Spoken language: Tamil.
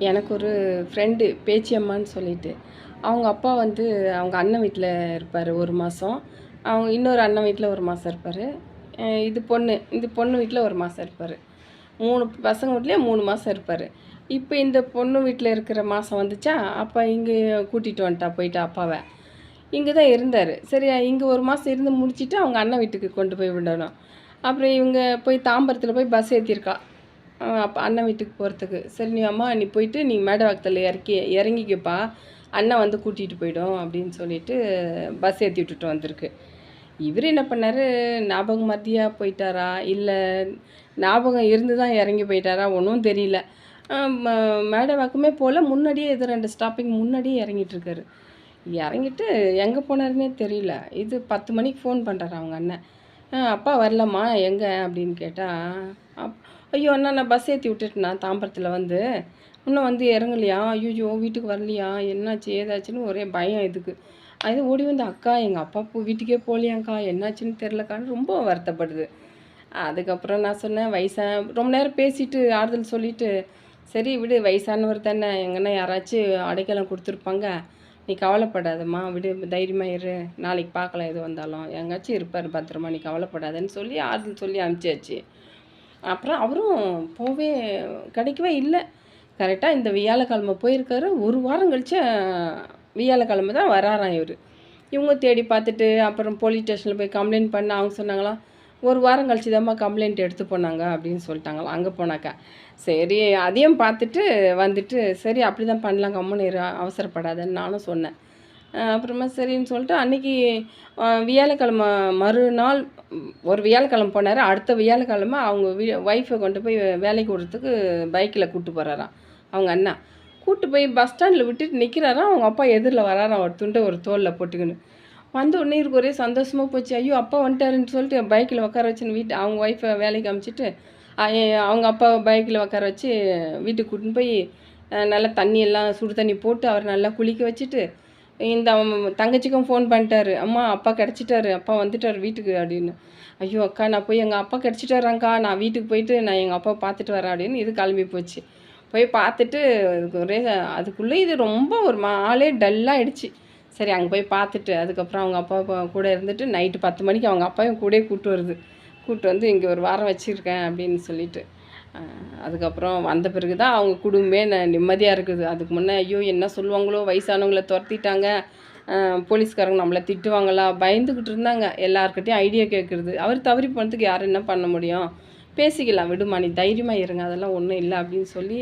எனக்கு ஒரு ஃப்ரெண்டு பேச்சியம்மான்னு சொல்லிட்டு அவங்க அப்பா வந்து அவங்க அண்ணன் வீட்டில் இருப்பார் 1 மாதம். அவங்க இன்னொரு அண்ணன் வீட்டில் 1 மாதம் இருப்பார். இது பொண்ணு வீட்டில் 1 மாதம் இருப்பார். 3 பசங்க வீட்லேயே 3 மாதம் இருப்பார். இப்போ இந்த பொண்ணு வீட்டில் இருக்கிற மாதம் வந்துச்சா, அப்போ இங்கே கூட்டிகிட்டு போயிட்டா அப்பாவை. இங்கே தான் இருந்தார். சரி, இங்கே 1 மாதம் இருந்து முடிச்சுட்டு அவங்க அண்ணன் வீட்டுக்கு கொண்டு போய் விடணும். அப்புறம் இவங்க போய் தாம்பரத்தில் போய் பஸ் ஏற்றிருக்கா அப்போ அண்ணன் வீட்டுக்கு போகிறதுக்கு. சரி, நீ போயிட்டு நீ மேடவாக்கத்தில் இறங்கிக்கப்பா, அண்ணன் வந்து கூட்டிகிட்டு போயிடும் அப்படின்னு சொல்லிட்டு பஸ் ஏற்றி விட்டுட்டு வந்திருக்கு. இவர் என்ன பண்ணார், ஞாபகம் மத்தியாக போயிட்டாரா இல்லை ஞாபகம் இருந்து தான் இறங்கி போயிட்டாரா ஒன்றும் தெரியல. மேடவாக்கமே போல் முன்னாடியே இது 2 ஸ்டாப்பிங் முன்னாடியே இறங்கிட்டுருக்காரு. இறங்கிட்டு எங்கே போனாருன்னே தெரியல. இது 10 மணிக்கு ஃபோன் பண்ணுறாரு அவங்க அண்ணன். அப்பா வரலம்மா எங்கே அப்படின்னு கேட்டால், ஐயோ அண்ணா நான் பஸ் ஏற்றி விட்டுட்டேண்ணா தாம்பரத்தில் வந்து இன்னும் வந்து இறங்கலையா, ஐயோ வீட்டுக்கு வரலையா, என்னாச்சு ஏதாச்சுன்னு ஒரே பயம் இதுக்கு. அது ஓடி வந்து அக்கா எங்கள் அப்பா வீட்டுக்கே போகலையாங்க்கா, என்னாச்சுன்னு தெரிலக்கான்னு ரொம்ப வருத்தப்படுது. அதுக்கப்புறம் நான் சொன்னேன், ரொம்ப நேரம் பேசிட்டு ஆறுதல் சொல்லிவிட்டு, சரி விடு வயசானவர் தானே, எங்கன்னா யாராச்சும் அடைக்கலம் கொடுத்துருப்பாங்க, நீ கவலைப்படாதம்மா விடு, தைரியமாக இரு, நாளைக்கு பார்க்கலாம் எது வந்தாலும், எங்காச்சும் இருப்பார் பத்திரமா, நீ கவலைப்படாதன்னு சொல்லி ஆறுதல் சொல்லி அனுப்பிச்சாச்சு. அப்புறம் அவரும் கிடைக்கவே இல்லை. கரெக்டாக இந்த வியாழக்கிழமை போயிருக்காரு. 1 வாரம் கழிச்சு வியாழக்கிழமை தான் வராராம் இவர். இவங்க தேடி பார்த்துட்டு அப்புறம் போலீஸ் ஸ்டேஷனில் போய் கம்ப்ளைண்ட் பண்ண அவங்க சொன்னாங்களாம், 1 வாரம் கழிச்சு தான்மா கம்ப்ளைண்ட் எடுத்து போனாங்க அப்படின்னு சொல்லிட்டாங்களாம். அங்கே போனாக்கா சரி அதையும் பார்த்துட்டு வந்துட்டு, சரி அப்படி தான் பண்ணலாம், கம்முன்னு அவசரப்படாதன்னு நானும் சொன்னேன். அப்புறமா சரின்னு சொல்லிட்டு அன்றைக்கி வியாழக்கிழமை மறுநாள் ஒரு வியாழக்கிழமை போனார். அடுத்த வியாழக்கிழமை அவங்க ஒய்ஃபை கொண்டு போய் வேலைக்கு விடுறதுக்கு பைக்கில் கூப்பிட்டு போகிறாராம் அவங்க அண்ணா. கூப்பிட்டு போய் பஸ் ஸ்டாண்டில் விட்டுட்டு நிற்கிறாராம். அவங்க அப்பா எதிரில் வராராம், ஒரு துண்டை ஒரு தோலில் போட்டுக்கின்னு. வந்த உடனே இருக்கு ஒரே சந்தோஷமாக போச்சு. ஐயோ அப்பா வந்துட்டாருன்னு சொல்லிட்டு பைக்கில் உட்கார வச்சுன்னு அவங்க ஒய்ஃபை வேலைக்கு அனுப்பிச்சிட்டு அவங்க அப்பாவை பைக்கில் உட்கார வச்சு வீட்டுக்கு கூட்டின்னு போய் நல்லா தண்ணியெல்லாம் சுடு தண்ணி போட்டு அவர் நல்லா குளிக்க வச்சுட்டு, இந்த தங்கச்சிக்கும் ஃபோன் பண்ணிட்டாரு, அம்மா அப்பா கிடச்சிட்டாரு, அப்பா வந்துட்டார் வீட்டுக்கு அப்படின்னு. ஐயோ அக்கா நான் போய் எங்கள் அப்பா கிடச்சிட்டாராங்க்கா, நான் வீட்டுக்கு போயிட்டு நான் எங்கள் அப்பாவை பார்த்துட்டு வரேன் அப்படின்னு இது கிளம்பி போச்சு. போய் பார்த்துட்டு ஒரே அதுக்குள்ளே இது ரொம்ப ஒரு ஆளே டல்லாகிடுச்சு. சரி அங்கே போய் பார்த்துட்டு அதுக்கப்புறம் அவங்க அப்பா கூட இருந்துட்டு நைட்டு 10 மணிக்கு அவங்க அப்பாவையும் கூட கூப்பிட்டு வந்து இங்கே 1 வாரம் வச்சுருக்கேன் அப்படின்னு சொல்லிட்டு, அதுக்கப்புறம் வந்த பிறகு தான் அவங்க குடும்பமே நிம்மதியாக இருக்குது. அதுக்கு முன்னே ஐயோ என்ன சொல்லுவாங்களோ, வயசானவங்கள துரத்திட்டாங்க, போலீஸ்காரங்க நம்மளை திட்டுவாங்களா பயந்துக்கிட்டு இருந்தாங்க. எல்லாருக்கிட்டையும் ஐடியா கேட்குறது. அவர் தவறி போனதுக்கு யார் என்ன பண்ண முடியும், பேசிக்கலாம் விடுமா, நீ தைரியமாக இருங்க, அதெல்லாம் ஒன்றும் இல்லை அப்படின்னு சொல்லி